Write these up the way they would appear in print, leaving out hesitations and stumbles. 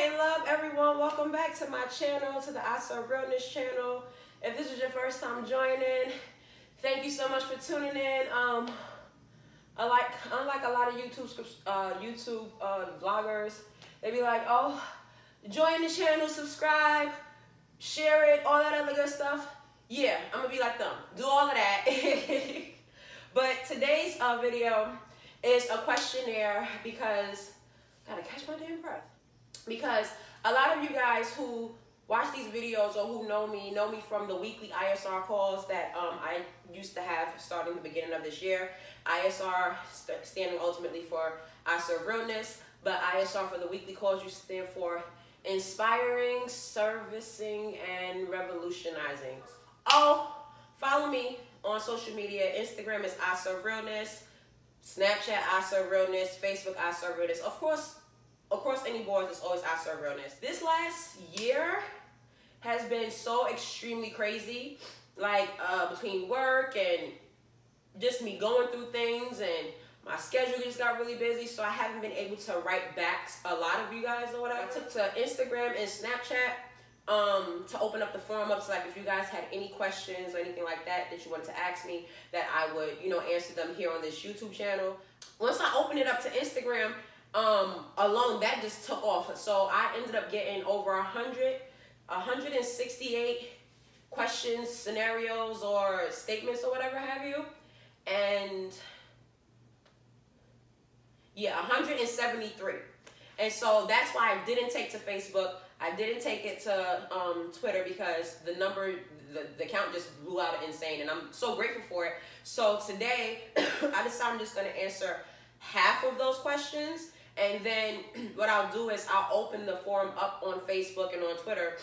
and love, everyone. Welcome back to my channel, to the iServeRealness channel. If this is your first time joining, thank you so much for tuning in. Unlike a lot of YouTube vloggers, they be like, oh, join the channel, subscribe, share it, all that other good stuff. Yeah, I'm gonna be like them. Do all of that. But today's video is a questionnaire because, gotta catch my damn breath. Because a lot of you guys who watch these videos or who know me from the weekly iSR calls that I used to have starting the beginning of this year. iSR standing ultimately for iServeRealness, but iSR for the weekly calls you stand for inspiring, servicing, and revolutionizing. Oh, follow me on social media. Instagram is iServeRealness, Snapchat iServeRealness, Facebook iServeRealness. Of course, across any boards, it's always iServeRealness. This last year has been so extremely crazy, like between work and just me going through things, and my schedule just got really busy, so I haven't been able to write back a lot of you guys or whatever. I took to Instagram and Snapchat to open up the forum up, so like if you guys had any questions or anything like that that you wanted to ask me, that I would, answer them here on this YouTube channel. Once I opened it up to Instagram, alone, that just took off. So I ended up getting over 168 questions, scenarios, or statements, or whatever have you. And yeah, 173. And so that's why I didn't take to Facebook. I didn't take it to Twitter because the count just blew out insane, and I'm so grateful for it. So today, I decided I'm just going to answer half of those questions. And then what I'll do is I'll open the forum up on Facebook and on Twitter,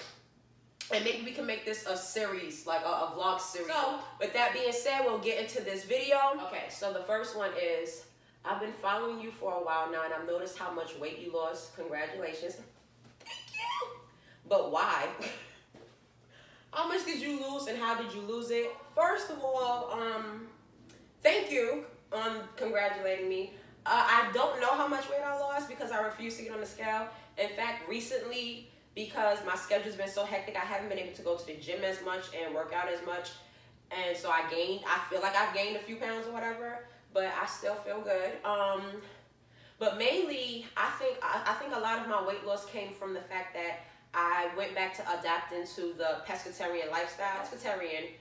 and maybe we can make this a series, like a vlog series. So with that being said, we'll get into this video. Okay, so the first one is, I've been following you for a while now, and I've noticed how much weight you lost. Congratulations. Thank you. But why? How much did you lose, and how did you lose it? First of all, thank you on congratulating me. I don't know how much weight I lost because I refuse to get on the scale. In fact, recently, because my schedule's been so hectic, I haven't been able to go to the gym as much and work out as much. And so I feel like I've gained a few pounds or whatever, but I still feel good. But mainly, I think a lot of my weight loss came from the fact that I went back to adapting to the pescatarian lifestyle. Pescatarian,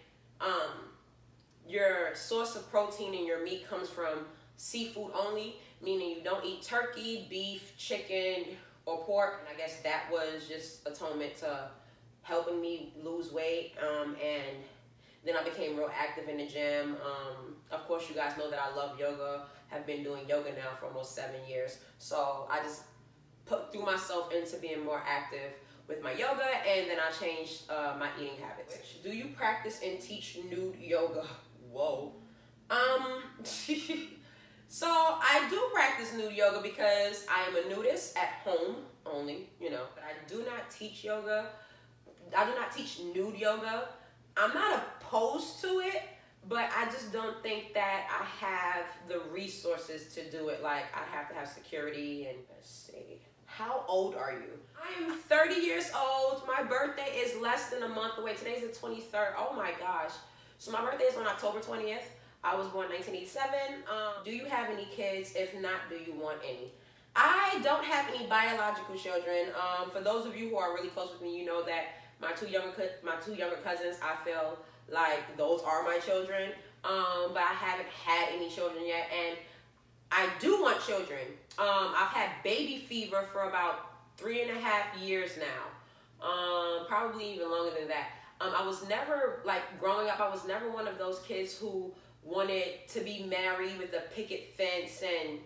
your source of protein in your meat comes from seafood only, meaning you don't eat turkey, beef, chicken, or pork. And I guess that was just atonement to helping me lose weight. And then I became real active in the gym. Of course, you guys know that I love yoga. Have been doing yoga now for almost 7 years. So I just threw myself into being more active with my yoga, and then I changed my eating habits. Do you practice and teach nude yoga? Whoa. So I do practice nude yoga because I am a nudist at home only, But I do not teach yoga. I do not teach nude yoga. I'm not opposed to it, but I just don't think that I have the resources to do it. Like, I have to have security, and let's see. How old are you? I am 30 years old. My birthday is less than a month away. Today's the 23rd. Oh my gosh. So my birthday is on October 20th. I was born in 1987. Do you have any kids? If not, do you want any? I don't have any biological children. For those of you who are really close with me, you know that my two younger cousins, I feel like those are my children. But I haven't had any children yet, and I do want children. I've had baby fever for about 3.5 years now. Probably even longer than that. I was never, growing up, I was never one of those kids who wanted to be married with a picket fence and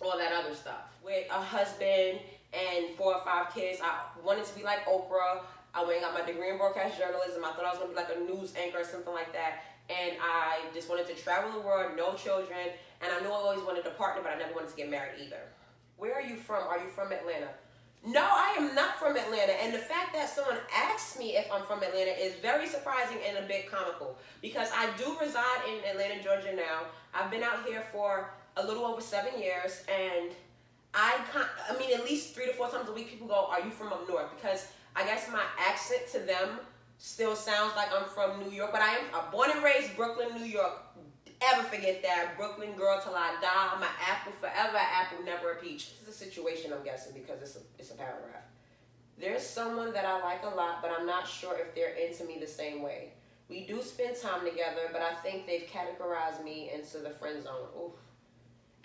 all that other stuff. With a husband and 4 or 5 kids, I wanted to be like Oprah. I went and got my degree in broadcast journalism. I thought I was going to be like a news anchor or something like that. And I just wanted to travel the world, no children. And I knew I always wanted a partner, but I never wanted to get married either. Where are you from? Are you from Atlanta? No, I am not from Atlanta, and the fact that someone asks me if I'm from Atlanta is very surprising and a bit comical, because I do reside in Atlanta, Georgia now. I've been out here for a little over 7 years, and I mean, at least 3 to 4 times a week, people go, "Are you from up north?" Because I guess my accent to them still sounds like I'm from New York, but I am born and raised Brooklyn, New York. Ever forget that. Brooklyn girl till I die. I'm an apple, forever an apple, never a peach. This is a situation, I'm guessing, because it's a paragraph. There's someone that I like a lot, but I'm not sure if they're into me the same way. We do spend time together, but I think they've categorized me into the friend zone. Oof.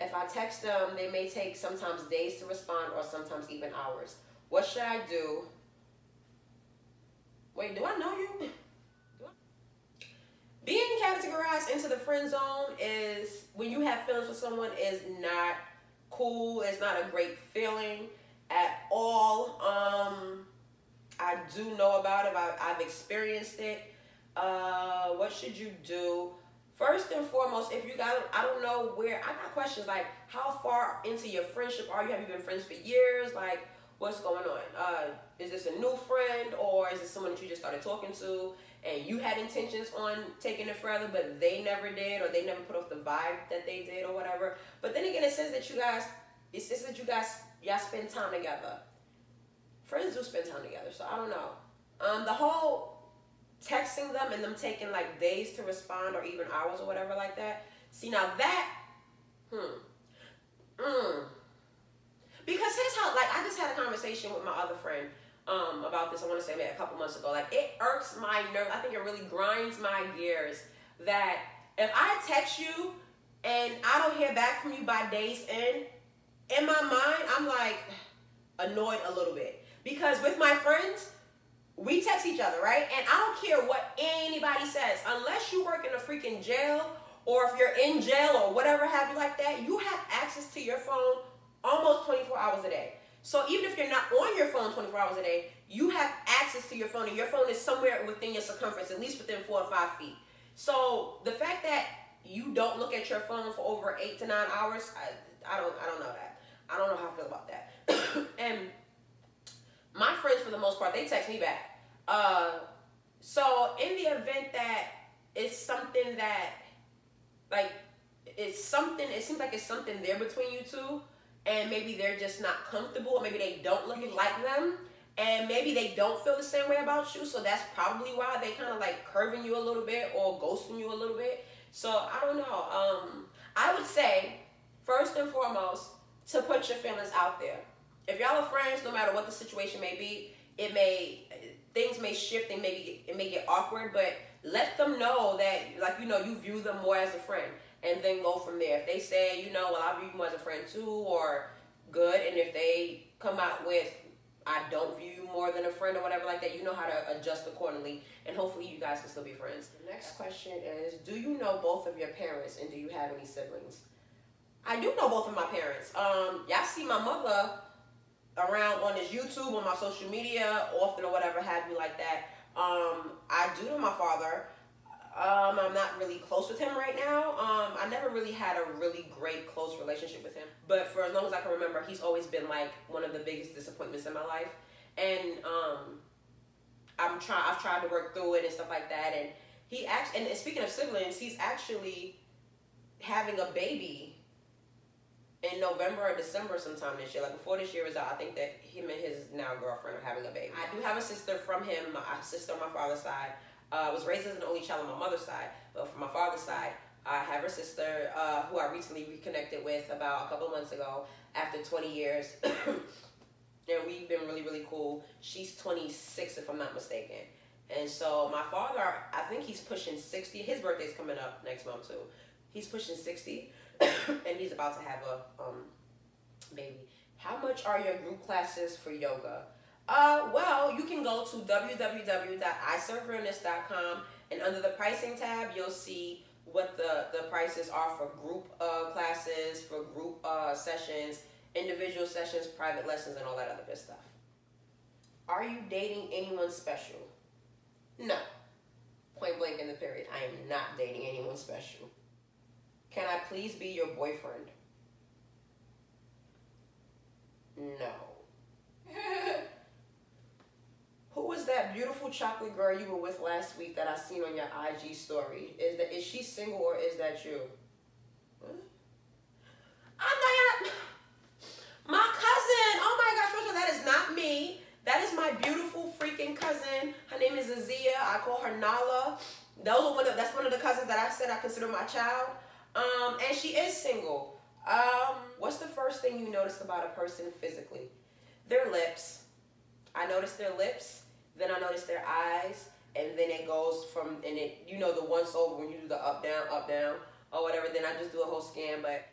If I text them, they may take sometimes days to respond or sometimes even hours. What should I do? Wait, do I know you? Being categorized into the friend zone is, when you have feelings for someone, is not cool. It's not a great feeling at all. I do know about it. I've experienced it. What should you do? First and foremost, if you got, I don't know where, I got questions like, how far into your friendship are you? Have you been friends for years? Like, what's going on? Is this a new friend, or is this someone that you just started talking to and you had intentions on taking it further, but they never did, or they never put off the vibe that they did, or whatever? But then again, it says that y'all spend time together. Friends do spend time together, so I don't know. The whole texting them and them taking like days to respond or even hours or whatever like that. See, now that, because here's how, like, I just had a conversation with my other friend about this, I want to say maybe a couple months ago. Like, it irks my nerve. I think it really grinds my gears that if I text you and I don't hear back from you by days in my mind, I'm like annoyed a little bit. Because with my friends, we text each other, right? And I don't care what anybody says. Unless you work in a freaking jail, or if you're in jail or whatever have you like that, you have access to your phone almost 24 hours a day. So even if you're not on your phone 24 hours a day, you have access to your phone, and your phone is somewhere within your circumference, at least within 4 or 5 feet. So the fact that you don't look at your phone for over 8 to 9 hours, I don't know that. I don't know how I feel about that. And my friends, for the most part, they text me back. So in the event that it's something that, like, it seems like it's something there between you two, and maybe they're just not comfortable, or maybe they don't look like them, and maybe they don't feel the same way about you, so that's probably why they kind of like curving you a little bit or ghosting you a little bit. So I don't know. I would say, first and foremost, to put your feelings out there. If y'all are friends, no matter what the situation may be, things may shift, it may get awkward, but let them know that, like, you know, you view them more as a friend, and then go from there. If they say, you know, well, I view you more as a friend too, or good, and if they come out with, I don't view you more than a friend or whatever like that, you know how to adjust accordingly, and hopefully you guys can still be friends. The next question is, do you know both of your parents, and do you have any siblings? I do know both of my parents. Y'all see my mother around on this YouTube, on my social media, often or whatever have you like that. I do know my father. I'm not really close with him right now. I never really had a really great close relationship with him, but for as long as I can remember, he's always been like one of the biggest disappointments in my life. And I've tried to work through it and stuff like that. And and speaking of siblings, he's actually having a baby in November or December sometime this year. Like, before this year is out, I think that him and his now girlfriend are having a baby. I do have a sister from him, a sister on my father's side. I was raised as an only child on my mother's side, but from my father's side, I have a sister who I recently reconnected with about a couple of months ago after 20 years. And we've been really, really cool. She's 26, if I'm not mistaken. And so my father, I think he's pushing 60. His birthday's coming up next month too. He's pushing 60, and he's about to have a baby. How much are your group classes for yoga? Well, you can go to www.iServeRealness.com, and under the pricing tab, you'll see what the prices are for group classes, for group sessions, individual sessions, private lessons, and all that other good stuff. Are you dating anyone special? No. Point blank in the period. I am not dating anyone special. Can I please be your boyfriend? No. Who was that beautiful chocolate girl you were with last week that I seen on your IG story? Is she single, or is that you? Huh? I'm not. My That is my beautiful freaking cousin. Her name is Azia. I call her Nala. That's one of the cousins that I said I consider my child. And she is single. What's the first thing you notice about a person physically? Their lips. I notice their lips. Then I notice their eyes. And then it goes from, and it, you know, the once over when you do the up, down, or whatever. Then I just do a whole scan. But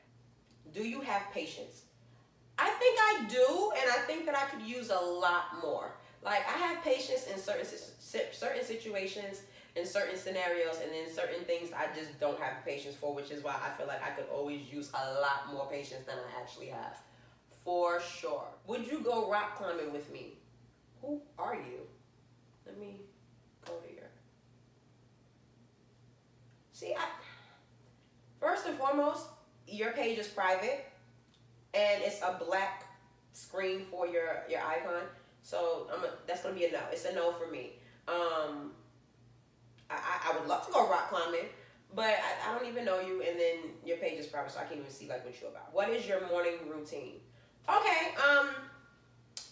do you have patience? I think I do, and I think that I could use a lot more. Like, I have patience in certain situations, in certain scenarios, and then certain things I just don't have patience for, which is why I feel like I could always use a lot more patience than I actually have. For sure. Would you go rock climbing with me? Who are you? Let me go here. See, first and foremost, your page is private, and it's a black screen for your icon. So that's gonna be a no. It's a no for me. I would love to go rock climbing, but I don't even know you, and then your page is private, so I can't even see like what you're about. What is your morning routine? Okay.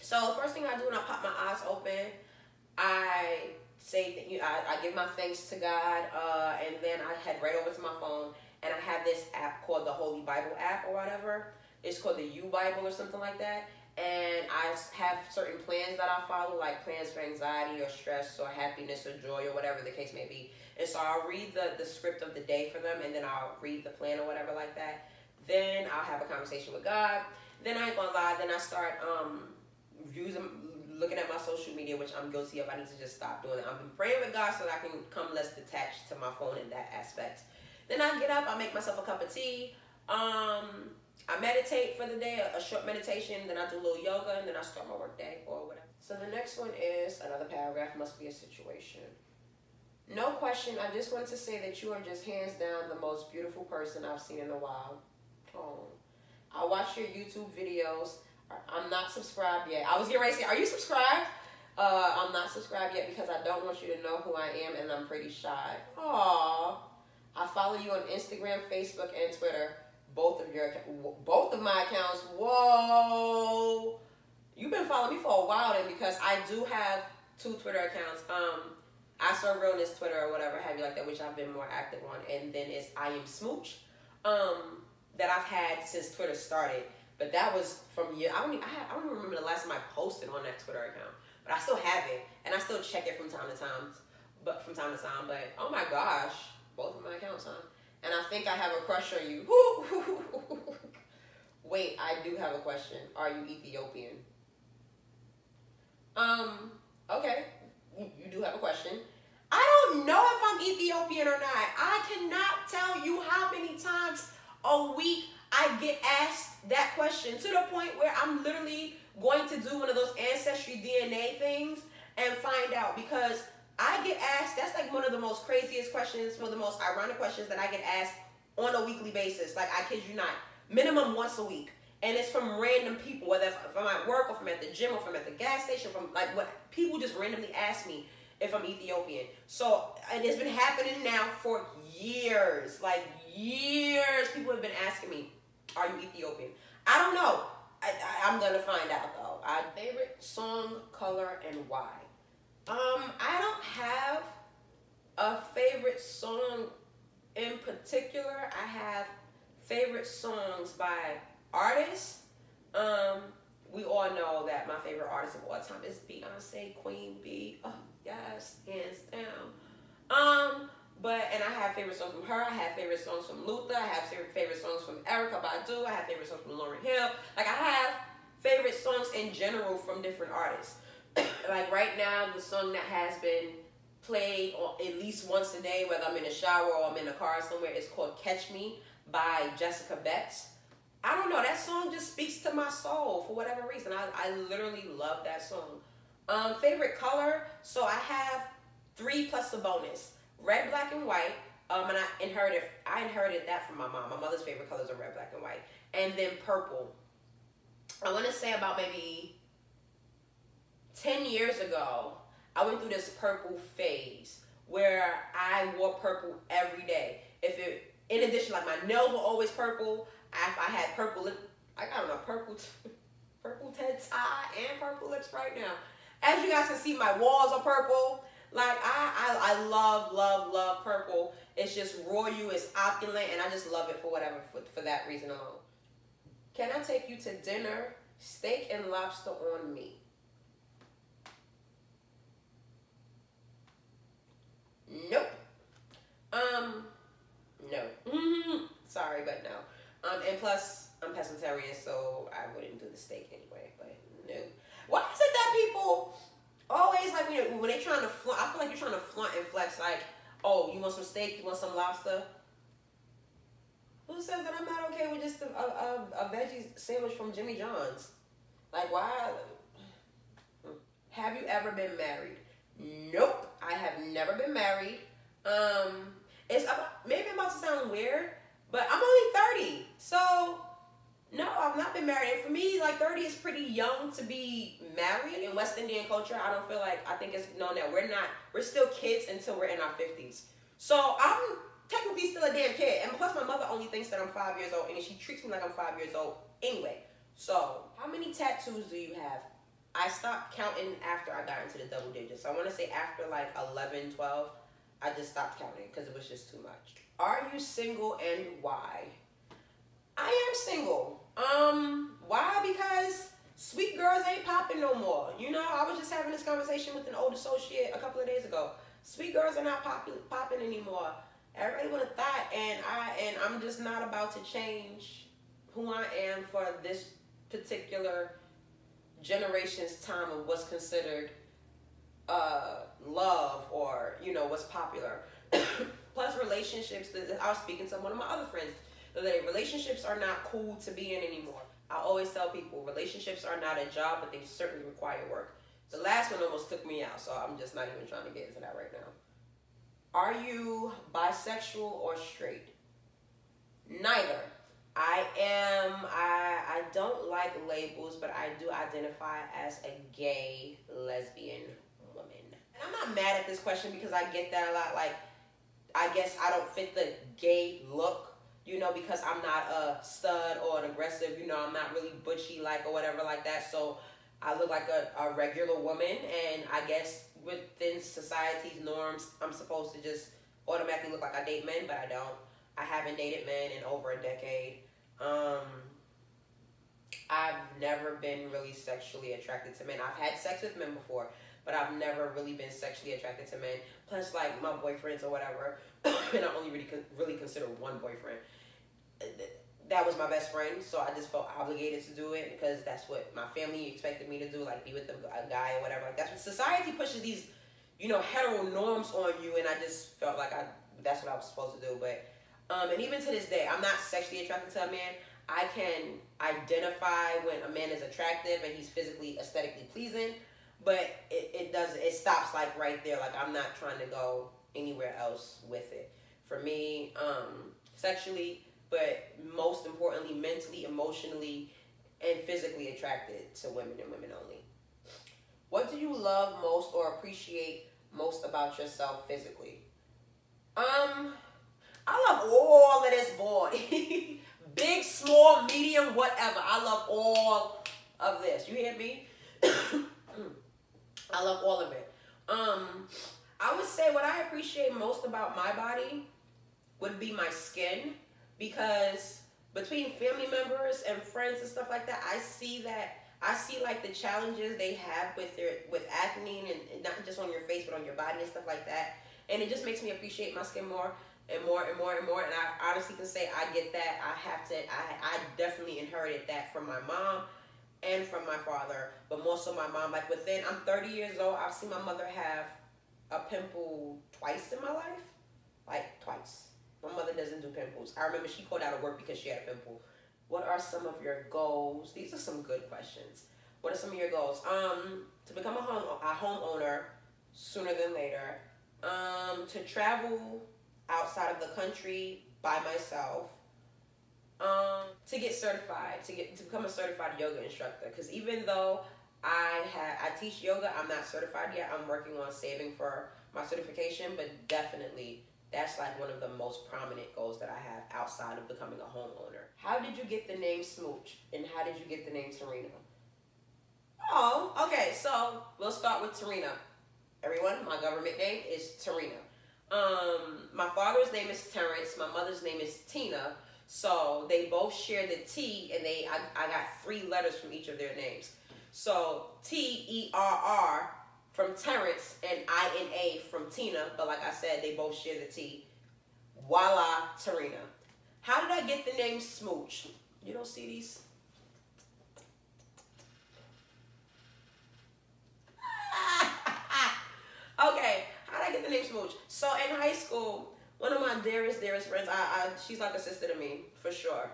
So first thing I do when I pop my eyes open, I say I give my thanks to God, and then I head right over to my phone, and I have this app called the Holy Bible app or whatever. It's called the U Bible or something like that. And I have certain plans that I follow, like plans for anxiety or stress or happiness or joy or whatever the case may be. And so I'll read the script of the day for them, and then I'll read the plan or whatever like that. Then I'll have a conversation with God. Then I ain't gonna lie, then I start looking at my social media, which I'm guilty of. I need to just stop doing it. I've been praying with God so that I can come less detached to my phone in that aspect. Then I get up, I make myself a cup of tea. I meditate for the day, a short meditation, then I do a little yoga, and then I start my work day or whatever. So the next one is another paragraph, must be a situation. No question, I just wanted to say that you are just hands down the most beautiful person I've seen in a while. Oh, I watch your YouTube videos. I'm not subscribed yet. I was getting ready to say, are you subscribed? I'm not subscribed yet because I don't want you to know who I am, and I'm pretty shy. Aww. I follow you on Instagram, Facebook, and Twitter. Both of my accounts. Whoa. You've been following me for a while then, because I do have 2 Twitter accounts. iServeRealness Twitter or whatever have you like that, which I've been more active on. And then it's I Am Smooch, that I've had since Twitter started. But that was from I don't even remember the last time I posted on that Twitter account. But I still have it, and I still check it from time to time. But oh my gosh, both of my accounts, huh? And I think I have a crush on you. Wait, I do have a question. Are you Ethiopian? Okay. You do have a question. I don't know if I'm Ethiopian or not. I cannot tell you how many times a week I get asked that question, to the point where I'm literally going to do one of those ancestry DNA things and find out, because I get asked, that's like one of the most craziest questions, one of the most ironic questions that I get asked on a weekly basis. Like, I kid you not, minimum once a week. And it's from random people, whether if I'm at work or if I'm at the gym or if I'm at the gas station, from like what people just randomly ask me if I'm Ethiopian. So, and it's been happening now for years, like years. People have been asking me, are you Ethiopian? I don't know. I'm gonna find out though. Favorite song, color, and why? I don't have a favorite song in particular. I have favorite songs by artists. We all know that my favorite artist of all time is Beyonce, Queen B. Oh, yes, hands down. And I have favorite songs from her. I have favorite songs from Luther. I have favorite songs from Erykah Badu. I have favorite songs from Lauryn Hill. Like, I have favorite songs in general from different artists. Like right now, the song that has been played at least once a day, whether I'm in the shower or I'm in the car somewhere, is called Catch Me by Jessica Betts. I don't know, that song just speaks to my soul for whatever reason. I literally love that song. Favorite color, so I have 3 plus a bonus. Red, black, and white. And I inherited that from my mom. My mother's favorite colors are red, black, and white. And then purple. I want to say about maybe 10 years ago, I went through this purple phase where I wore purple every day. In addition, like, my nails were always purple. I had purple lip, I don't know, purple Ted tie and purple lips right now. As you guys can see, my walls are purple. Like, I love purple. It's just royal, it's opulent, and I just love it for whatever, for that reason alone. Can I take you to dinner? Steak and lobster on me. Nope. No. Sorry, but no. And plus, I'm pescatarian, so I wouldn't do the steak anyway, but no. Why is it that people always, like, when they're trying to flaunt, I feel like you're trying to flaunt and flex, like, oh, you want some steak, you want some lobster? Who says that I'm not okay with just a veggie sandwich from Jimmy John's? Like, why? Have you ever been married? Nope, I have never been married. It's about, maybe I'm about to sound weird, but I'm only 30, so no, I've not been married. And for me, like, 30 is pretty young to be married. In West Indian culture, I don't feel like, I think it's known that we're still kids until we're in our 50s. So I'm technically still a damn kid. And plus, my mother only thinks that I'm 5 years old, and she treats me like I'm 5 years old anyway. So, how many tattoos do you have? I stopped counting after I got into the double digits. I want to say after like 11, 12, I just stopped counting because it was just too much. Are you single and why? I am single. Why? Because sweet girls ain't popping no more. You know, I was just having this conversation with an old associate a couple of days ago. Sweet girls are not popping anymore. Everybody want a thought, and I'm just not about to change who I am for this particular generation's time of what's considered love, or, you know, what's popular. Plus, relationships, I was speaking to one of my other friends the other day, relationships are not cool to be in anymore. I always tell people, relationships are not a job, but they certainly require work. The last one almost took me out, so I'm just not even trying to get into that right now. Are you bisexual or straight? Neither. I don't like labels, but I do identify as a gay lesbian woman. And I'm not mad at this question because I get that a lot. Like, I guess I don't fit the gay look, you know, because I'm not a stud or an aggressive, you know, I'm not really butchy like or whatever like that. So I look like a regular woman, and I guess within society's norms, I'm supposed to just automatically look like I date men, but I don't. I haven't dated men in over a decade. I've never been really sexually attracted to men. I've had sex with men before, but I've never really been sexually attracted to men. Plus, like, my boyfriends or whatever, and I only really consider one boyfriend. That was my best friend, so I just felt obligated to do it because that's what my family expected me to do, like be with a guy or whatever. Like, that's what society pushes, these, you know, hetero norms on you, and I just felt like that's what I was supposed to do. But and even to this day, I'm not sexually attracted to a man. I can identify when a man is attractive and he's physically, aesthetically pleasing, but it stops like right there. Like, I'm not trying to go anywhere else with it. For me, sexually, but most importantly, mentally, emotionally, and physically attracted to women and women only. What do you love most or appreciate most about yourself physically? I love all of this, boy. Big, small, medium, whatever. I love all of this. You hear me? I love all of it. I would say what I appreciate most about my body would be my skin, because between family members and friends and stuff like that, I see like the challenges they have with acne, and not just on your face but on your body and stuff like that. And it just makes me appreciate my skin more and more and more and more. And I honestly can say I get that. I definitely inherited that from my mom and from my father, but more so my mom. Like, I'm 30 years old. I've seen my mother have a pimple twice in my life. Like, twice. My mother doesn't do pimples. I remember she called out of work because she had a pimple. What are some of your goals? These are some good questions. What are some of your goals? To become a homeowner sooner than later. To travel outside of the country by myself. To get certified, to become a certified yoga instructor. Because even though I teach yoga, I'm not certified yet. I'm working on saving for my certification, but definitely that's like one of the most prominent goals that I have outside of becoming a homeowner. How did you get the name Smooch, and how did you get the name Serena? Oh, okay. So we'll start with Tarina. Everyone, my government name is Tarina. My father's name is Terrence. My mother's name is Tina. So they both share the T, and I got 3 letters from each of their names. So Terr from Terrence and INA from Tina. But like I said, they both share the T. Voila, Tarina. How did I get the name Smooch? You don't see these? Okay, how did I get the name Smooch? So in high school, one of my dearest friends, she's like a sister to me, for sure.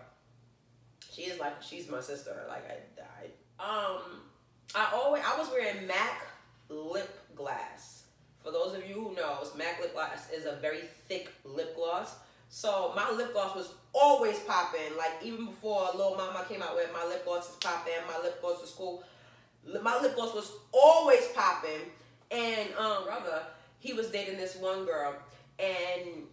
She's my sister, like I died. I was wearing MAC lip gloss. For those of you who knows, MAC lip gloss is a very thick lip gloss. So my lip gloss was always popping. Like even before Lil Mama came out with my lip gloss is popping, my lip gloss was cool. My lip gloss was always popping. And brother, he was dating this one girl, and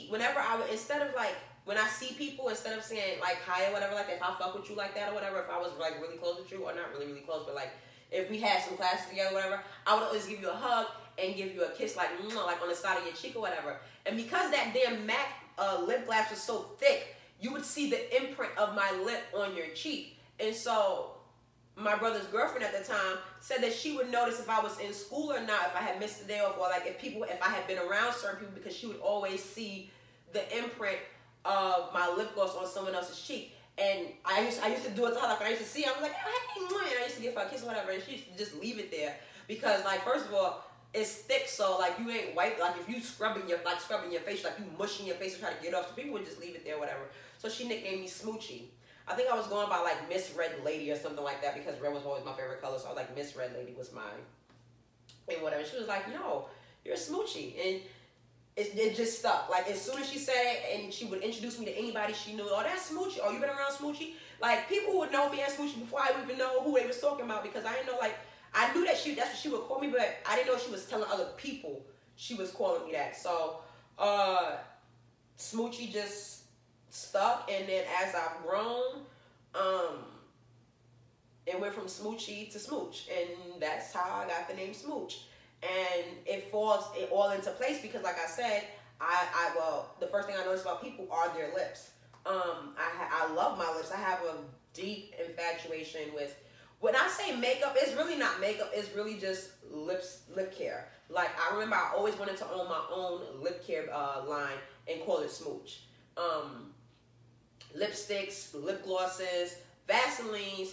whenever instead of like, when I see people, instead of saying like hi or whatever, like if I fuck with you like that or whatever, if I was like really close with you, or not really close, but like if we had some classes together or whatever, I would always give you a hug and give you a kiss like on the side of your cheek or whatever. And because that damn MAC lip gloss was so thick, you would see the imprint of my lip on your cheek. And so my brother's girlfriend at the time said that she would notice if I was in school or not, if I had missed a day off, or like if I had been around certain people, because she would always see the imprint of my lip gloss on someone else's cheek. And I used to do it to her, like when I used to see her, I was like, hey, and I used to give her a kiss or whatever, and she used to just leave it there, because like, first of all, it's thick, so like you ain't white, like if you scrubbing your face, like you mushing your face to try to get off, so people would just leave it there, whatever. So she nicknamed me Smoochie. I think I was going by like Miss Red Lady or something like that, because red was always my favorite color. So I was like, Miss Red Lady was mine. And whatever. She was like, no, you're a Smoochie. And it just stuck. Like as soon as she said it, and she would introduce me to anybody she knew, oh, that's Smoochie. Oh, you been around Smoochie? Like people would know me as Smoochie before I would even know who they was talking about, because I didn't know, like, I knew that's what she would call me, but I didn't know she was telling other people she was calling me that. So Smoochie just stuck. And then as I've grown, it went from Smoochie to Smooch, and that's how I got the name Smooch. And it falls all into place, because like I said, well, the first thing I notice about people are their lips. I love my lips. I have a deep infatuation with, when I say makeup, it's really not makeup, it's really just lip care. Like I remember I always wanted to own my own lip care line and call it Smooch. Lipsticks, lip glosses, Vaselines,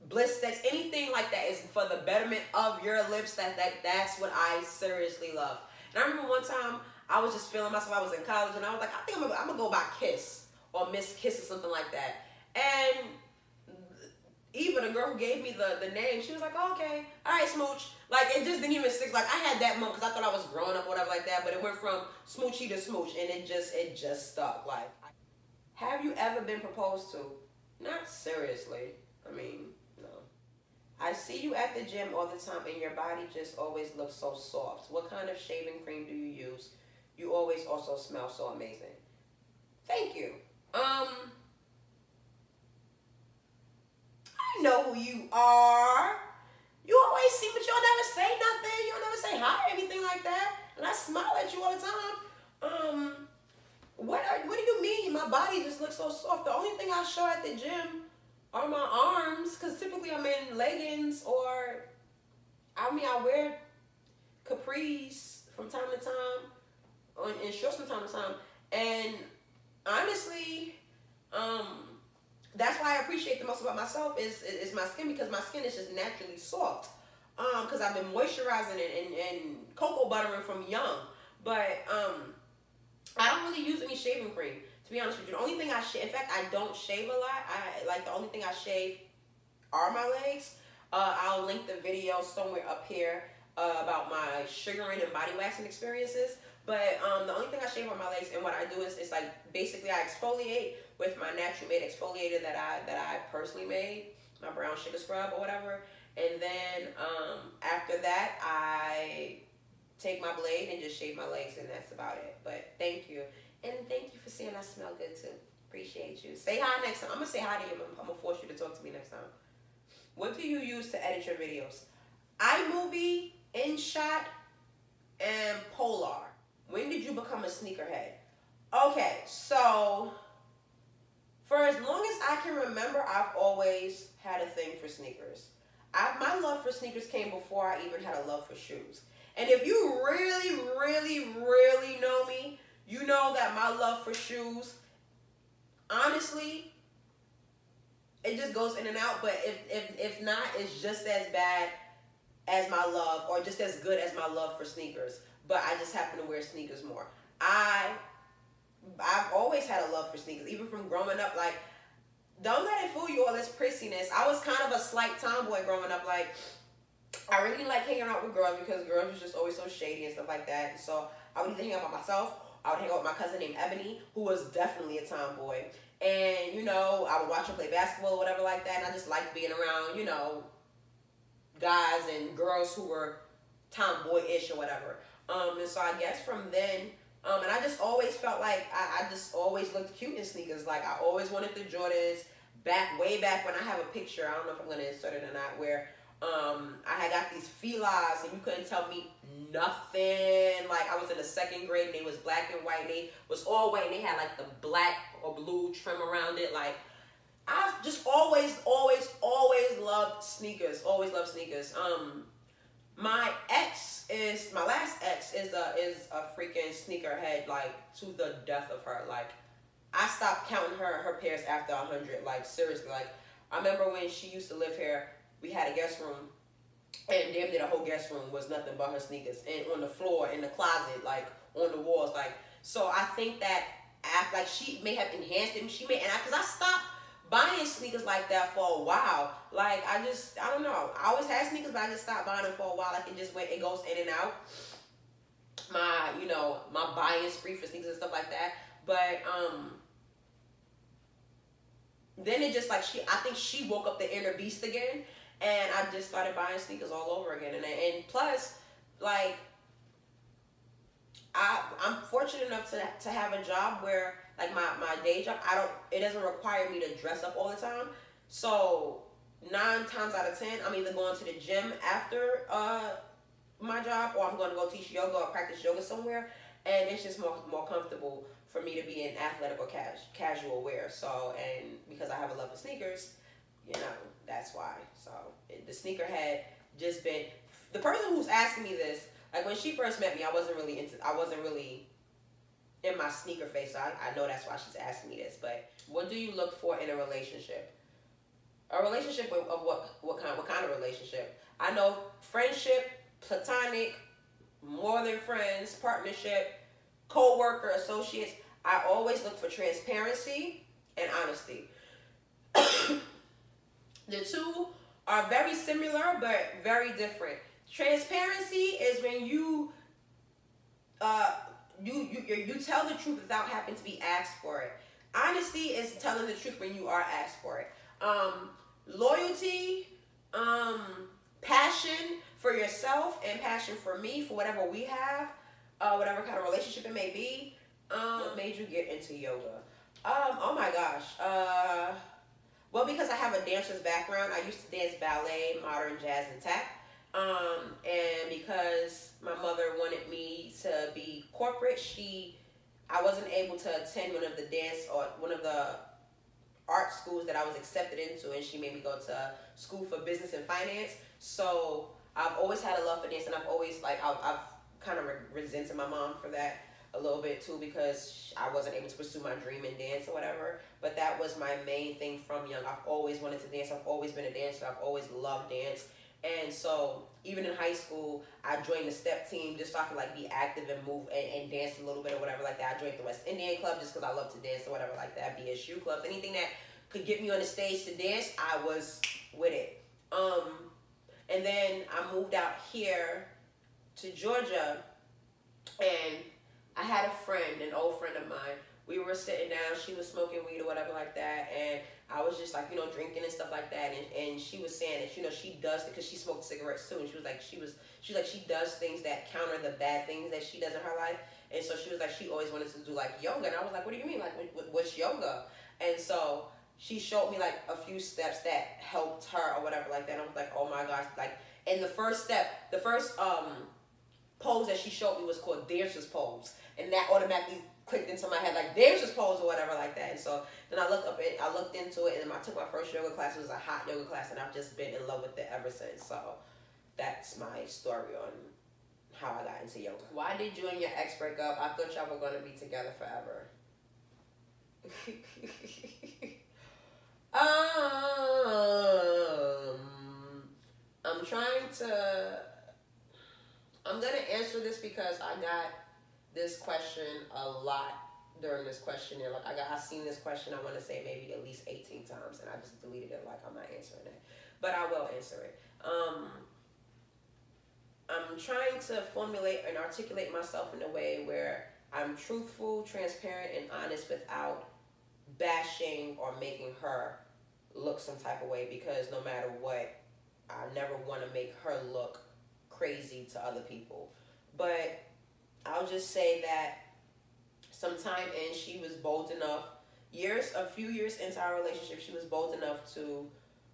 Bliss sticks, anything like that is for the betterment of your lips. That's what I seriously love. And I remember one time I was just feeling myself. I was in college, and I was like, I think I'm gonna go by Kiss or Miss Kiss or something like that. And Eva, the girl who gave me the name, she was like, oh, okay, all right, Smooch. Like, it just didn't even stick. Like, I had that moment because I thought I was growing up or whatever like that, but it went from Smoochie to Smooch, and it just stuck. Like, have you ever been proposed to? Not seriously. I mean, no. I see you at the gym all the time, and your body just always looks so soft. What kind of shaving cream do you use? You always also smell so amazing. Thank you. I know who you are. You always see, but you'll never say nothing. You'll never say hi or anything like that. And I smile at you all the time. What do you mean? My body just looks so soft. The only thing I show at the gym are my arms, because typically I'm in leggings, or I wear capris from time to time, and shorts from time to time. And honestly, that's why I appreciate the most about myself is my skin, because my skin is just naturally soft. Because I've been moisturizing it and cocoa buttering from young. But I don't really use any shaving cream, to be honest with you. The only thing I shave, in fact, I don't shave a lot. The only thing I shave are my legs. I'll link the video somewhere up here about my sugaring and body waxing experiences. But the only thing I shave on my legs, and what I do is like basically I exfoliate with my natural made exfoliator that I personally made, my brown sugar scrub or whatever. And then after that, I take my blade and just shave my legs, and that's about it. But thank you. And thank you for saying I smell good too. Appreciate you. Say hi next time. I'm going to say hi to you. I'm going to force you to talk to me next time. What do you use to edit your videos? iMovie, InShot, and Polar. When did you become a sneakerhead? Okay, so for as long as I can remember, I've always had a thing for sneakers. My love for sneakers came before I even had a love for shoes. And if you really, really, really know me, you know that my love for shoes, honestly, it just goes in and out. But if not, it's just as bad as my love, or just as good as my love for sneakers. But I just happen to wear sneakers more. I've always had a love for sneakers, even from growing up. Like, don't let it fool you all this prissiness. I was kind of a slight tomboy growing up. Like, I really like hanging out with girls because girls was just always so shady and stuff like that. And so I would either hang out by myself, I would hang out with my cousin named Ebony, who was definitely a tomboy. And, you know, I would watch her play basketball or whatever like that. And I just liked being around, you know, guys and girls who were tomboy-ish or whatever. And so I guess from then, and I just always felt like I just always looked cute in sneakers. Like, I always wanted the Jordans. Way back when, I have a picture, I don't know if I'm going to insert it or not, where I had got these Filas and you couldn't tell me nothing. Like, I was in the 2nd grade and they was black and white. They was all white and they had like the black or blue trim around it. Like, I've just always loved sneakers. Always loved sneakers. My last ex is a freaking sneakerhead, like, to the death of her. Like, I stopped counting her pairs after 100. Like, seriously. Like, I remember when she used to live here, we had a guest room, and damn near the whole guest room was nothing but her sneakers, and on the floor, in the closet, like, on the walls. Like, so I think that after, like, she may have enhanced it, because I stopped buying sneakers like that for a while. Like, I don't know. I always had sneakers, but I just stopped buying them for a while. Like, it goes in and out. My buying spree for sneakers and stuff like that. But, then it just, like, I think she woke up the inner beast again, and I just started buying sneakers all over again. And plus, like, I'm fortunate enough to have a job where, like, my day job, it doesn't require me to dress up all the time. So 9 times out of 10, I'm either going to the gym after my job, or I'm going to go teach yoga or practice yoga somewhere, and it's just more comfortable for me to be in athletic or casual wear. So, and because I have a love for sneakers, you know, that's why. So the sneakerhead just been, the person who's asking me this, like, when she first met me, I wasn't really in my sneaker face. So I know that's why she's asking me this. But what do you look for in a relationship? A relationship of what kind of relationship? I know friendship, platonic, more than friends, partnership, co-worker, associates. I always look for transparency and honesty. The two are very similar but very different. Transparency is when you tell the truth without having to be asked for it. Honesty is telling the truth when you are asked for it. Loyalty, passion for yourself, and passion for me, for whatever we have, whatever kind of relationship it may be. What made you get into yoga? Oh my gosh. Well, because I have a dancer's background. I used to dance ballet, modern jazz, and tap. And because my mother wanted me to be corporate, I wasn't able to attend one of the art schools that I was accepted into, and she made me go to school for business and finance. So I've always had a love for dance, and I've always, like, I've kind of resented my mom for that a little bit too, because I wasn't able to pursue my dream in dance or whatever. But that was my main thing from young. I've always wanted to dance. I've always been a dancer. I've always loved dance. And so even in high school, I joined the step team just so I could, like, be active and move and dance a little bit or whatever like that. I joined the West Indian Club just because I love to dance or whatever like that. BSU clubs, anything that could get me on the stage to dance, I was with it. And then I moved out here to Georgia, and I had a friend, an old friend of mine. We were sitting down, she was smoking weed or whatever like that, and I was just, like, you know, drinking and stuff like that, and she was saying that, you know, she does, because she smoked cigarettes too, and she was like, she does things that counter the bad things that she does in her life. And so she was like, she always wanted to do, like, yoga. And I was like, what do you mean? Like, what's yoga? And so she showed me like a few steps that helped her or whatever like that. And I was like, oh my gosh, like, and the first pose that she showed me was called dancer's pose, and that automatically clicked into my head like dancer's pose or whatever like that. And so then I looked into it, and I took my first yoga class. It was a hot yoga class, and I've just been in love with it ever since. So that's my story on how I got into yoga. Why did you and your ex break up? I thought y'all were gonna be together forever. I'm gonna answer this because I got this question a lot during this questionnaire. Like I seen this question, I want to say maybe at least 18 times, and I just deleted it. Like, I'm not answering it, but I will answer it. I'm trying to formulate and articulate myself in a way where I'm truthful, transparent, and honest without bashing or making her look some type of way, because no matter what, I never want to make her look crazy to other people. But I'll just say that sometime in, she was bold enough, a few years into our relationship, she was bold enough to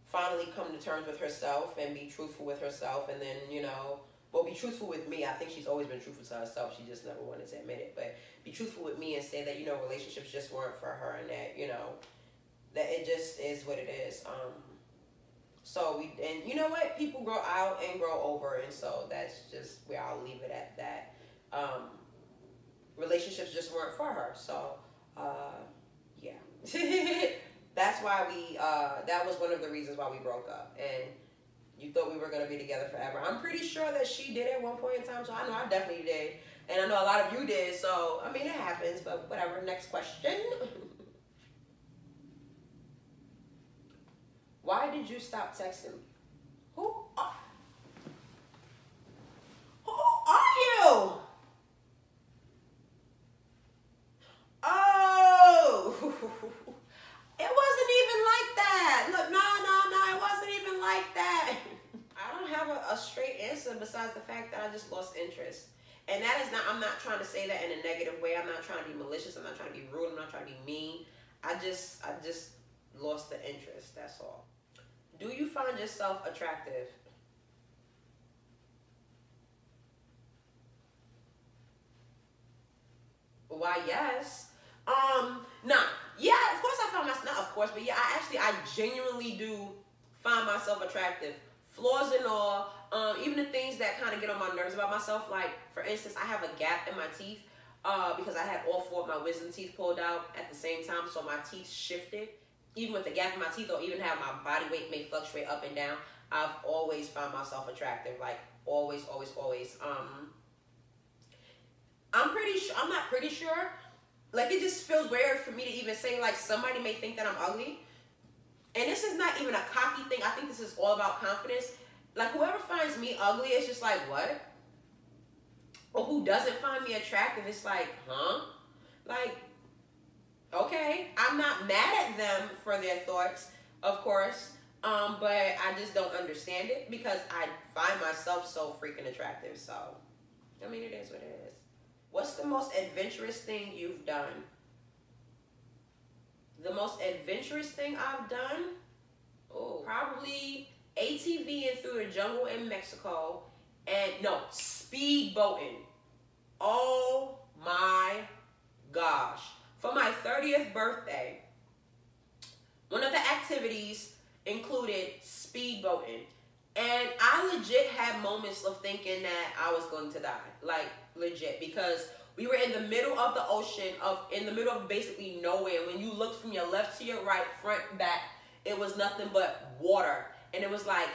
finally come to terms with herself and be truthful with herself, and then, be truthful with me. I think she's always been truthful to herself. She just never wanted to admit it. But be truthful with me and say that, relationships just weren't for her, and that, that it just is what it is. And you know what? People grow out and grow over, and so that's just where I'll leave it at that. Relationships just weren't for her. So, yeah. That's why that was one of the reasons why we broke up. And you thought we were going to be together forever. I'm pretty sure that she did at one point in time, so I know I definitely did. And I know a lot of you did, so, I mean, it happens, but whatever. Next question. Why did you stop texting me? Who are you? Oh, it wasn't even like that. Look, no, it wasn't even like that. I don't have a straight answer besides the fact that I just lost interest. And that is not, I'm not trying to say that in a negative way. I'm not trying to be malicious. I'm not trying to be rude. I'm not trying to be mean. I just lost the interest. That's all. Do you find yourself attractive? Why, yes. Nah. Yeah, of course I find myself, not of course, but yeah, I genuinely do find myself attractive. Flaws and all, even the things that kind of get on my nerves about myself, like, for instance, I have a gap in my teeth, because I had all 4 of my wisdom teeth pulled out at the same time, so my teeth shifted. Even with the gap in my teeth, or even how my body weight may fluctuate up and down, I've always found myself attractive. Like, always, always, always. I'm not pretty sure. Like, it just feels weird for me to even say, like, somebody may think that I'm ugly. And this is not even a cocky thing. I think this is all about confidence. Like, whoever finds me ugly, it's just like, what? Or who doesn't find me attractive, it's like, huh? Like, okay, I'm not mad at them for their thoughts, of course, but I just don't understand it because I find myself so freaking attractive. So, I mean, it is what it is. What's the most adventurous thing you've done? The most adventurous thing I've done? Oh, probably ATVing through the jungle in Mexico, and no, speedboating. Oh my gosh. For my 30th birthday, one of the activities included speedboating. And I legit had moments of thinking that I was going to die. Like, legit. Because we were in the middle of the ocean, in the middle of basically nowhere. When you looked from your left to your right, front, back, it was nothing but water. And it was like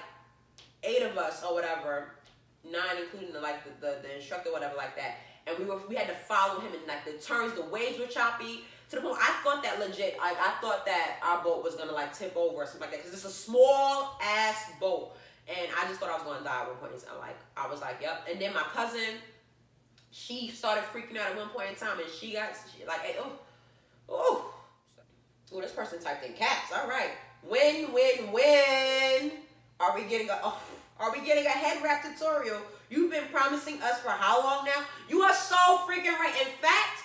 8 of us or whatever, 9 including the instructor, whatever like that. And we had to follow him, and like the turns, the waves were choppy to the point I thought that legit, I thought that our boat was gonna like tip over or something like that, because it's a small ass boat, and I just thought I was gonna die at one point in time. Like, I was like, yep. And then my cousin, she started freaking out at one point in time, and she like, hey, oh, this person typed in caps. All right, when are we getting a head wrap tutorial? You've been promising us for how long now? You are so freaking right. In fact,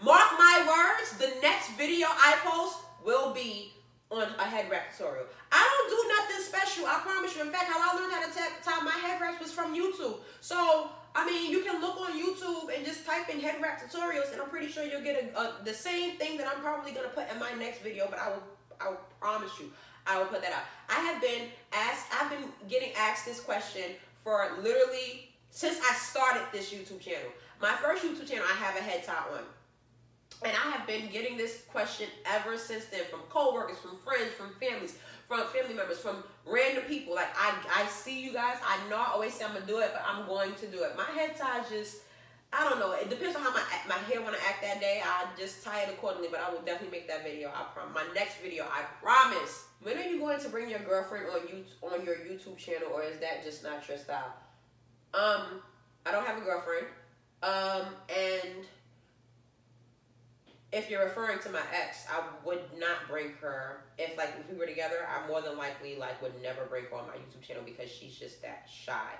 mark my words, the next video I post will be on a head wrap tutorial. I don't do nothing special, I promise you. In fact, how I learned how to tie my head wraps was from YouTube. So, I mean, you can look on YouTube and just type in head wrap tutorials, and I'm pretty sure you'll get the same thing that I'm probably going to put in my next video, but I will promise you, I will put that out. I've been getting asked this question for literally since I started this YouTube channel. My first YouTube channel, I have a head tie on. And I have been getting this question ever since then, from co-workers, from friends, from family members, from random people. Like, I see you guys. I know I always say I'm going to do it, but I'm going to do it. My head tie just, I don't know. It depends on how my hair want to act that day. I just tie it accordingly, but I will definitely make that video. I promise. My next video, I promise. When are you going to bring your girlfriend on your YouTube channel, or is that just not your style? I don't have a girlfriend. And if you're referring to my ex, I would not bring her. If we were together, I more than likely would never bring her on my YouTube channel, because she's just that shy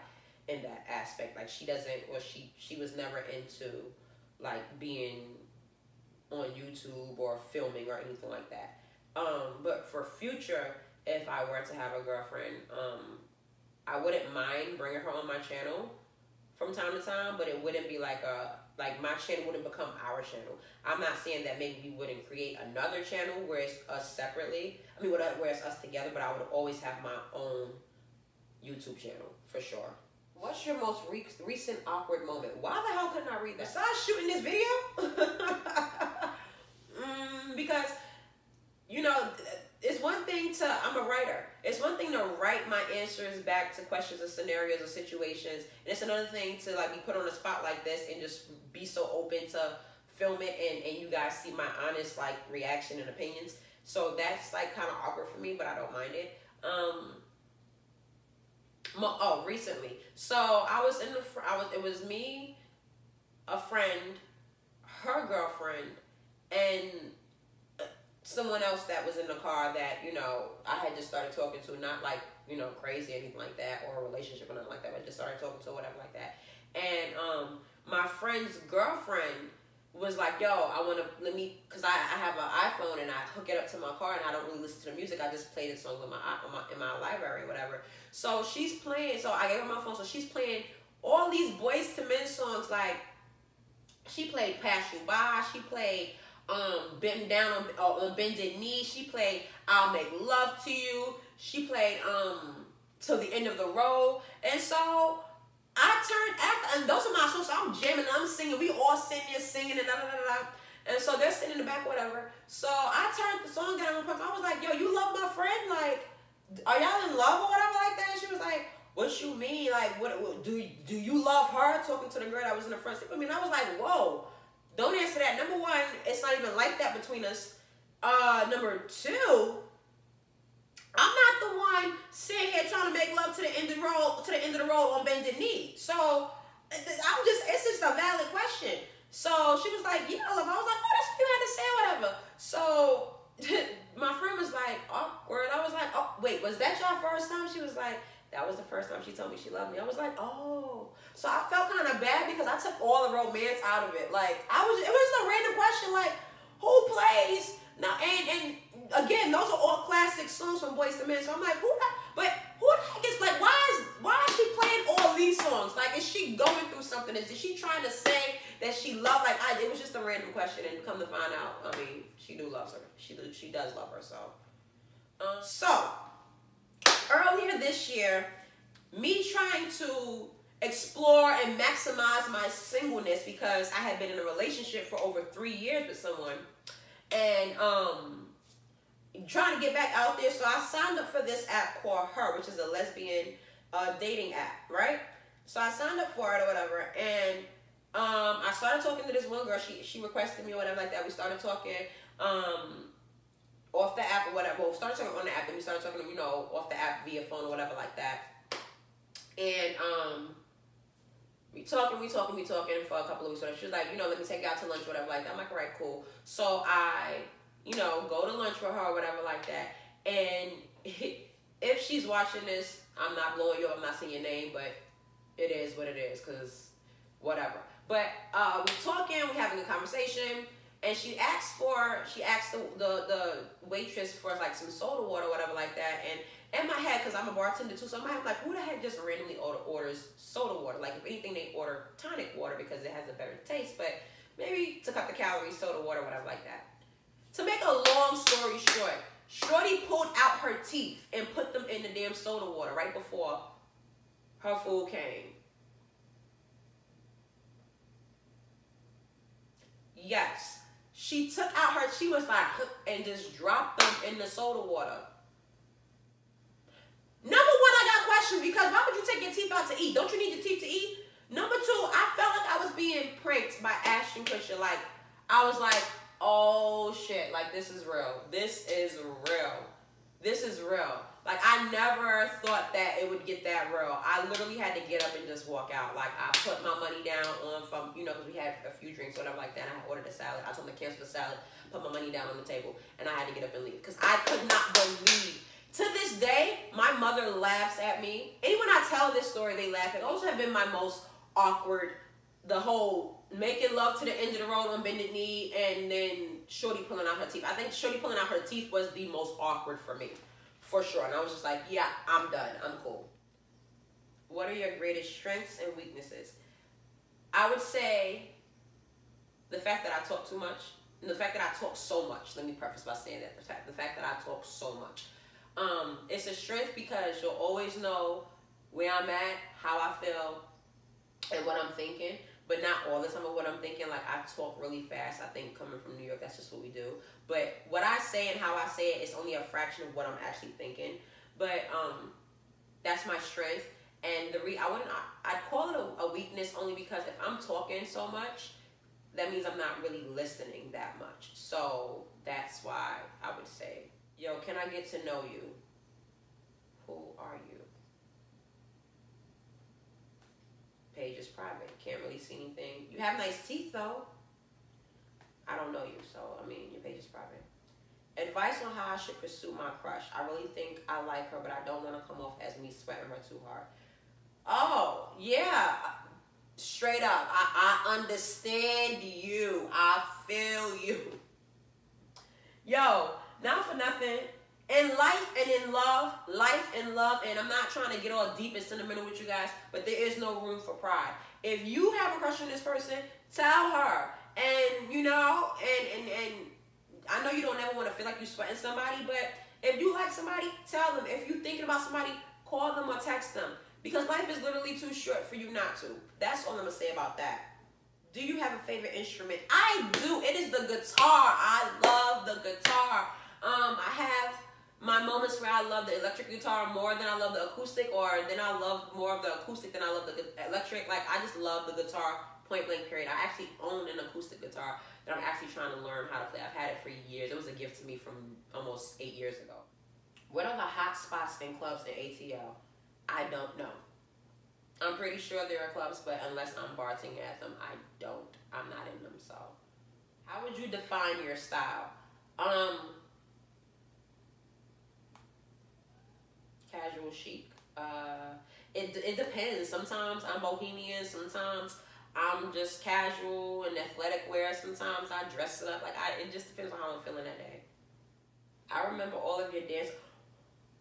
in that aspect. Like, she doesn't, or she was never into being on YouTube or filming or anything like that. But for future, if I were to have a girlfriend, I wouldn't mind bringing her on my channel from time to time, but it wouldn't be like my channel wouldn't become our channel. I'm not saying that maybe we wouldn't create another channel where it's us separately. I mean, where it's us together, but I would always have my own YouTube channel for sure. What's your most recent awkward moment? Why the hell couldn't I read that? Besides shooting this video? Because, you know, it's one thing I'm a writer. It's one thing to write my answers back to questions or scenarios or situations. And it's another thing to be put on a spot like this and just be so open to film it and you guys see my honest reaction and opinions. So that's kind of awkward for me, but I don't mind it. Recently. So I was it was me, a friend, her girlfriend, and someone else that was in the car that, you know, I had just started talking to, not crazy or anything like that, or a relationship or nothing like that, but just started talking to, whatever like that. And my friend's girlfriend was like, yo, because I have an iPhone and I hook it up to my car and I don't really listen to the music. I just play the songs in my library or whatever. So she's playing, so I gave her my phone, so she's playing all these Boyz II Men songs. She played Pass You By, she played Bend Down on Bended Knee, she played I'll Make Love to You, she played Till the End of the Road. And so I turned after, and those are my songs, so I'm jamming, I'm singing, we all sitting there singing and da-da-da-da. And so they're sitting in the back, whatever. So I turned the song down, I was like, yo, you love my friend? Are y'all in love or whatever like that? And she was like, what you mean? What do you love her? Talking to the girl that was in the front seat with me. And I was like, whoa, don't answer that. Number one, it's not even like that between us. Number two, I'm not the one sitting here trying to make love to the end of the road on bended knee. So it's just a valid question. So she was like, yeah, love. I was like, oh, that's what you had to say, whatever. So my friend was like, awkward. I was like, oh, wait, was that your first time? She was like, that was the first time she told me she loved me. I was like, oh. So I felt kind of bad because I took all the romance out of it. It was a random question, who plays? Now, and again, those are all classic songs from Boyz II Men. So I'm like, who the heck is, why is she playing all these songs? Is she going through something? Is she trying to say that she loved, it was just a random question, and come to find out, I mean, she loves her. She does love her, so. So, earlier this year, me trying to explore and maximize my singleness, because I had been in a relationship for over 3 years with someone, and trying to get back out there, so I signed up for this app called Her, which is a lesbian dating app, right? So I signed up for it or whatever, and I started talking to this one girl. She requested me or whatever like that. We started talking off the app or whatever. Well, we started talking on the app, and we started talking, off the app via phone or whatever like that. And we talking for a couple of weeks. She was like, let me take you out to lunch or whatever like that. I'm like, all right, cool. So I, go to lunch with her or whatever like that. And if she's watching this, I'm not blowing you up, I'm not saying your name, but it is what it is, because whatever. But we're talking, we're having a conversation. And she asked the waitress for like some soda water or whatever like that. And in my head, because I'm a bartender too, so in my head, like, who the heck just randomly orders soda water? Like, if anything, they order tonic water because it has a better taste. But maybe to cut the calories, soda water, whatever like that. To make a long story short, Shorty pulled out her teeth and put them in the damn soda water right before her food came. Yes. She took out she was like, and just dropped them in the soda water. Number one, I got questions because why would you take your teeth out to eat? Don't you need your teeth to eat? Number two, I felt like I was being pranked by Ashton Kutcher. Like, I was like, oh shit, like this is real. This is real. This is real. Like, I never thought that it would get that real. I literally had to get up and just walk out. Like, I put my money down on from, you know, because we had a few drinks or whatever like that. And I ordered a salad. I told them to cancel the salad, put my money down on the table, and I had to get up and leave. Because I could not believe. To this day, my mother laughs at me. And when I tell this story, they laugh. It also have been my most awkward, the whole making love to the end of the road on bended knee, and then Shorty pulling out her teeth. I think Shorty pulling out her teeth was the most awkward for me. For sure. And I was just like, yeah, I'm done. I'm cool. What are your greatest strengths and weaknesses? I would say the fact that I talk too much. And the fact that I talk so much. Let me preface by saying that. The fact that I talk so much. It's a strength because you'll always know where I'm at, how I feel, and what I'm thinking. But not all the time of what I'm thinking. Like, I talk really fast. I think coming from New York, that's just what we do. But what I say and how I say it is only a fraction of what I'm actually thinking. But that's my strength. And I'd call it a weakness only because if I'm talking so much, that means I'm not really listening that much. So that's why I would say, yo, can I get to know you? Who are you? Page is private. Can't really see anything. You have nice teeth, though. I don't know you, so, I mean, your page is private. Advice on how I should pursue my crush. I really think I like her, but I don't want to come off as me sweating her too hard. Oh, yeah. Straight up. I understand you. I feel you. Yo, not for nothing. In life and in love, and I'm not trying to get all deep and sentimental with you guys, but there is no room for pride. If you have a crush on this person, tell her. And, you know, and I know you don't ever want to feel like you're sweating somebody, but if you like somebody, tell them. If you're thinking about somebody, call them or text them. Because life is literally too short for you not to. That's all I'm going to say about that. Do you have a favorite instrument? I do. It is the guitar. I love the guitar. I have my moments where I love the electric guitar more than I love the acoustic, or then I love more of the acoustic than I love the electric. Like, I just love the guitar, point blank period. I actually own an acoustic guitar that I'm actually trying to learn how to play. I've had it for years. It was a gift to me from almost 8 years ago. What are the hot spots and clubs in ATL? I don't know. I'm pretty sure there are clubs, but unless I'm bartending at them, I'm not in them. So, how would you define your style? Casual chic. It depends. Sometimes I'm bohemian. Sometimes I'm just casual and athletic wear. Sometimes I dress it up. Like, it just depends on how I'm feeling that day. I remember all of your dance.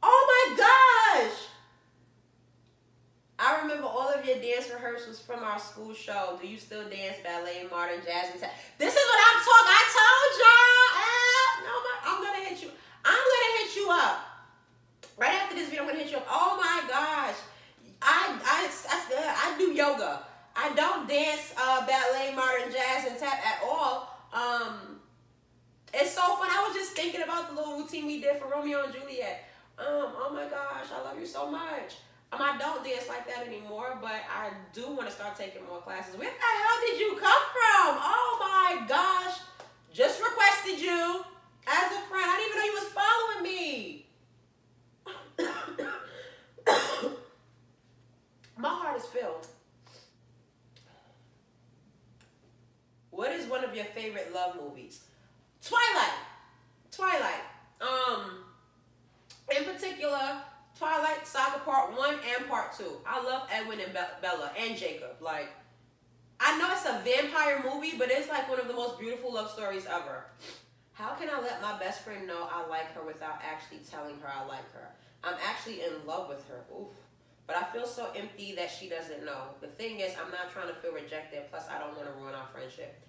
Oh my gosh! I remember all of your dance rehearsals from our school show. Do you still dance ballet, modern, jazz, and this is what I'm talking. I told y'all. I'm gonna hit you. I'm gonna hit you up. Right after this video, I'm gonna hit you up. Oh my gosh. I do yoga. I don't dance ballet, modern, jazz, and tap at all. It's so fun. I was just thinking about the little routine we did for Romeo and Juliet. Oh my gosh, I love you so much. I don't dance like that anymore, but I do want to start taking more classes. Where the hell did you come from? Oh my gosh. Just requested you as a friend. I didn't even know you was following me. My heart is filled. What is one of your favorite love movies? Twilight. In particular, Twilight Saga Part 1 and Part 2. I love Edwin and Bella and Jacob. Like, I know it's a vampire movie, but it's like one of the most beautiful love stories ever. How can I let my best friend know I like her without actually telling her I like her? I'm actually in love with her. Oof. But I feel so empty that she doesn't know. The thing is, I'm not trying to feel rejected. Plus, I don't want to ruin our friendship.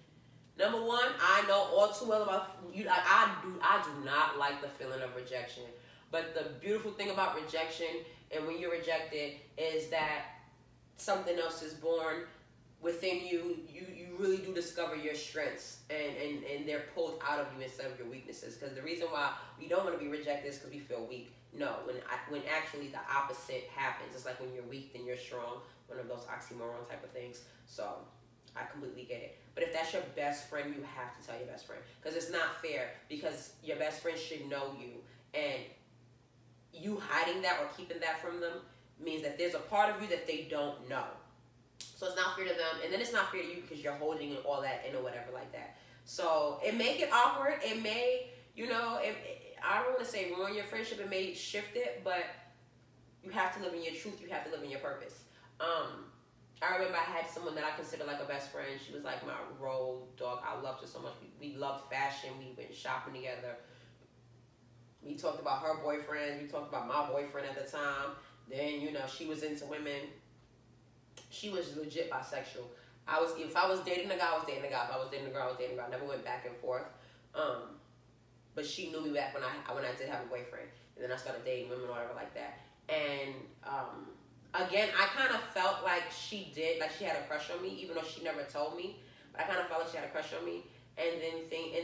Number one, I know all too well about you. I do not like the feeling of rejection. But the beautiful thing about rejection and when you're rejected is that something else is born within you. You really do discover your strengths, and they're pulled out of you instead of your weaknesses. Because the reason why we don't want to be rejected is because we feel weak. No, when actually the opposite happens. It's like when you're weak, then you're strong. One of those oxymoron type of things. So I completely get it. But if that's your best friend, you have to tell your best friend. Because it's not fair. Because your best friend should know you. And you hiding that or keeping that from them means that there's a part of you that they don't know. So it's not fair to them. And then it's not fair to you because you're holding all that in or whatever like that. So it may get awkward. It may, I don't want to say ruin your friendship. It may shift it. But you have to live in your truth. You have to live in your purpose. I remember I had someone that I consider like a best friend. She was like my road dog. I loved her so much. We loved fashion. We went shopping together. We talked about her boyfriend. We talked about my boyfriend at the time. Then, she was into women. She was legit bisexual. If I was dating a guy, I was dating a guy. If I was dating a girl, I was dating a girl. I never went back and forth. But she knew me back when I did have a boyfriend. And then I started dating women or whatever like that. And again, I kind of felt like she had a crush on me, even though she never told me. But I kind of felt like she had a crush on me. And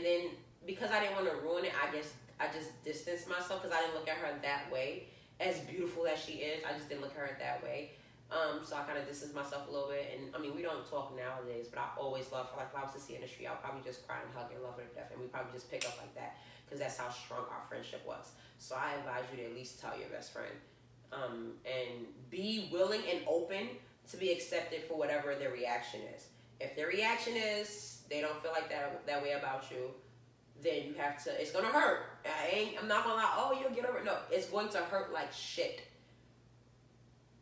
then because I didn't want to ruin it, I just distanced myself because I didn't look at her that way. As beautiful as she is, I just didn't look at her that way. So I kind of distanced myself a little bit. And I mean, we don't talk nowadays, but I always loved her. Like if I was to see her in the street, I'll probably just cry and hug and love her to death. And we probably just pick up like that because that's how strong our friendship was. So I advise you to at least tell your best friend. And be willing and open to be accepted for whatever their reaction is. If their reaction is they don't feel like that way about you, then you have to, it's gonna hurt. I'm not gonna lie, oh, you'll get over it. No, it's going to hurt like shit.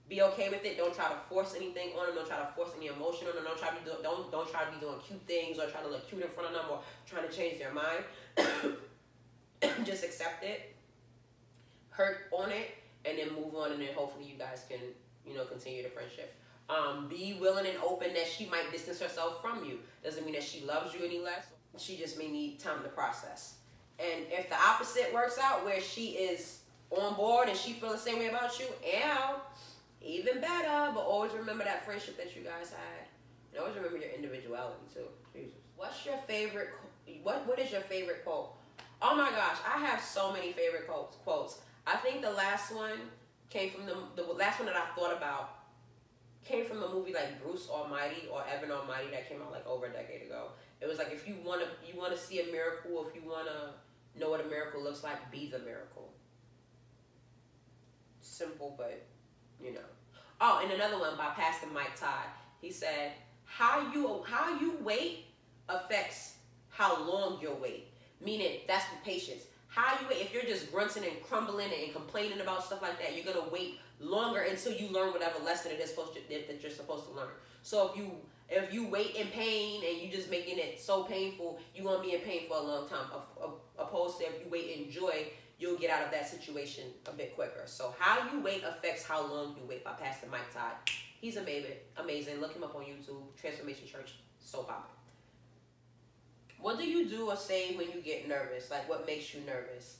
Be okay with it. Don't try to force anything on them. Don't try to force any emotion on them. Don't try to be doing cute things or try to look cute in front of them or trying to change their mind. Just accept it, hurt on it, and then move on, and then hopefully you guys can, continue the friendship. Be willing and open that she might distance herself from you. Doesn't mean that she loves you any less. She just may need time to process. And if the opposite works out, where she is on board and she feels the same way about you, even better. But always remember that friendship that you guys had. And always remember your individuality too. Jesus. What's your favorite? What is your favorite quote? Oh my gosh, I have so many favorite quotes. I think the last one came from the last one that I thought about came from a movie like Bruce Almighty or Evan Almighty that came out like over a decade ago. It was like, if you want to see a miracle, if you want to know what a miracle looks like, be the miracle. Simple, but Oh, and another one by Pastor Mike Todd. He said, how you wait affects how long you'll wait. Meaning, that's the patience. How you wait, if you're just grunting and crumbling and complaining about stuff like that, you're going to wait longer until you learn whatever lesson that you're supposed to learn. So if you wait in pain and you just making it so painful, you're going to be in pain for a long time. Opposed to if you wait in joy, you'll get out of that situation a bit quicker. So how you wait affects how long you wait by Pastor Mike Todd. He's amazing. Look him up on YouTube. Transformation Church. So poppin'. What do you do or say when you get nervous? Like, what makes you nervous?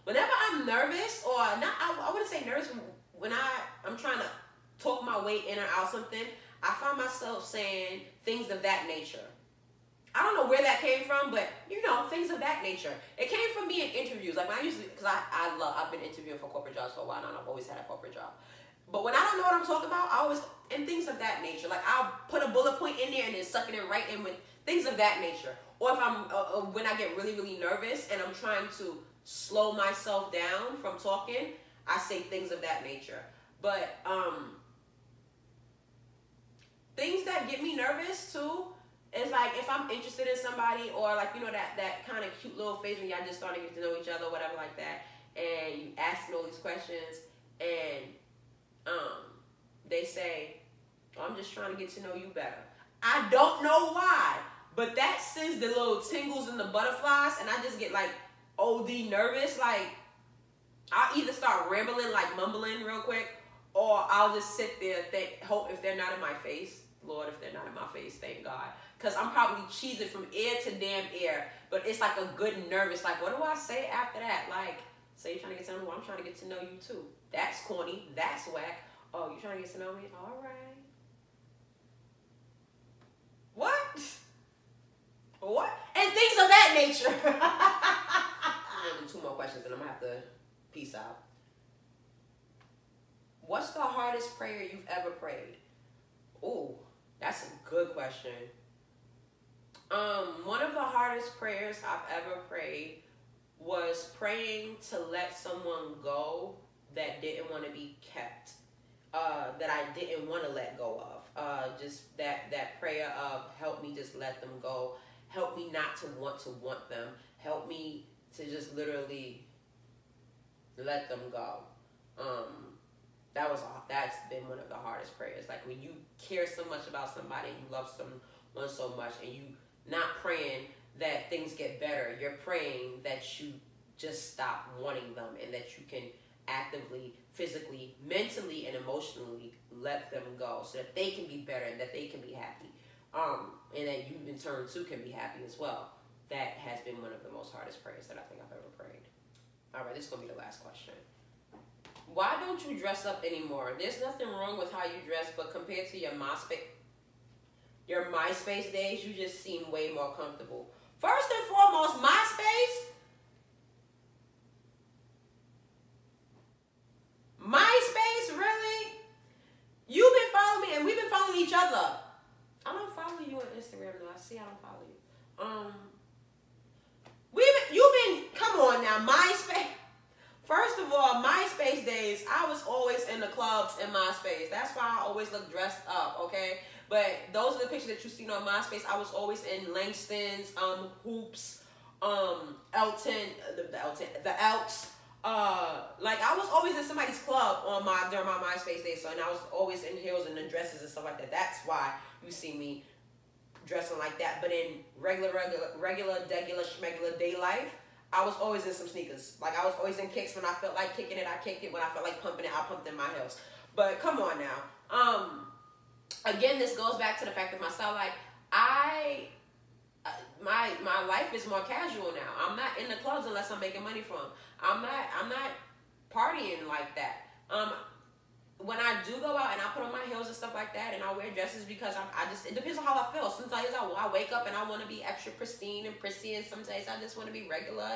Whenever I'm nervous, or not, I wouldn't say nervous. When I'm trying to talk my way in or out something, I find myself saying things of that nature. I don't know where that came from, but things of that nature. It came from me in interviews. Like when because I've been interviewing for corporate jobs for a while now, and I've always had a corporate job. But when I don't know what I'm talking about, and things of that nature. Like I'll put a bullet point in there and then sucking it right in with things of that nature. Or if when I get really, really nervous and I'm trying to slow myself down from talking, I say things of that nature. But things that get me nervous too is like if I'm interested in somebody, or like that kind of cute little phase when y'all just starting to get to know each other, whatever like that, and you asking all these questions, and they say, I'm just trying to get to know you better. I don't know why, but that sends the little tingles and the butterflies, and I just get like OD nervous. Like, I'll either start rambling, like mumbling real quick, or I'll just sit there, hope if they're not in my face. Lord, if they're not in my face, thank God. Because I'm probably cheesing from ear to damn ear, but it's like a good nervous, like, what do I say after that? Like, say you're trying to get to know me, well, I'm trying to get to know you too. That's corny, that's whack. Oh, you trying to get to know me? All right. What? What? And things of that nature. I'm gonna do 2 more questions and I'm gonna have to peace out. What's the hardest prayer you've ever prayed? Ooh, that's a good question. One of the hardest prayers I've ever prayed was praying to let someone go that didn't want to be kept, that I didn't want to let go of. Just that prayer of help me just let them go. Help me not to want them. Help me to just literally let them go. That's been one of the hardest prayers. Like when you care so much about somebody and you love someone so much and you not praying that things get better, you're praying that you just stop wanting them and that you can actively, physically, mentally, and emotionally let them go so that they can be better and that they can be happy. And that you in turn too can be happy as well. That has been one of the most hardest prayers that I think I've ever prayed. All right, this is going to be the last question. Why don't you dress up anymore? There's nothing wrong with how you dress, but compared to your MySpace days, you just seem way more comfortable. First and foremost, MySpace? MySpace, really? You've been following me, and we've been following each other. I don't follow you on Instagram, though. I see I don't follow you. Come on now, MySpace. First of all, MySpace days, I was always in the clubs in MySpace. That's why I always look dressed up, okay? But those are the pictures that you've seen on MySpace. I was always in Langston's, Hoops, Elton, the Elks. Like I was always in somebody's club during my MySpace days. And I was always in heels and in dresses and stuff like that. That's why you see me dressing like that. But in regular, schmegular day life, I was always in some sneakers. Like I was always in kicks. When I felt like kicking it, I kicked it. When I felt like pumping it, I pumped in my heels. But come on now. Again, this goes back to the fact of my style. Like my life is more casual now. I'm not in the clubs unless I'm making money from. I'm not partying like that. When I do go out and I put on my heels and stuff like that and I wear dresses because it depends on how I feel. Sometimes I wake up and I want to be extra pristine and prissy, and some days I just want to be regular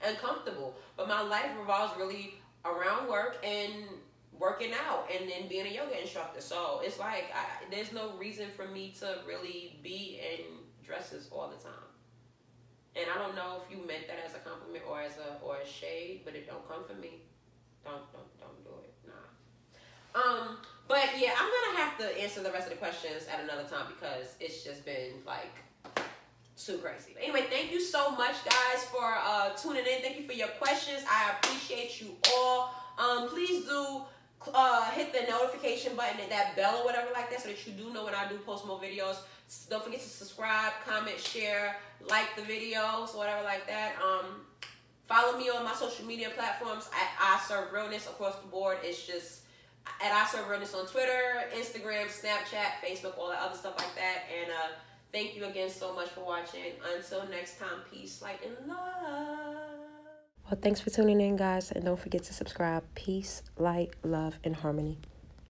and comfortable. But my life revolves really around work and working out and then being a yoga instructor. So it's like there's no reason for me to really be in dresses all the time. And I don't know if you meant that as a compliment or as a shade, but it don't come from me. Don't do it. Nah. But yeah, I'm gonna have to answer the rest of the questions at another time because it's just been like too crazy. But anyway, thank you so much, guys, for tuning in. Thank you for your questions. I appreciate you all. Please do hit the notification button and that bell or whatever like that so that you do know when I do post more videos. Don't forget to subscribe, comment, share, like the videos, whatever like that. Follow me on my social media platforms at iServeRealness across the board. It's just at iServeRealness on Twitter, Instagram, Snapchat, Facebook, all that other stuff like that. And thank you again so much for watching. Until next time, peace, light, and love. Well, thanks for tuning in, guys. And don't forget to subscribe. Peace, light, love, and harmony.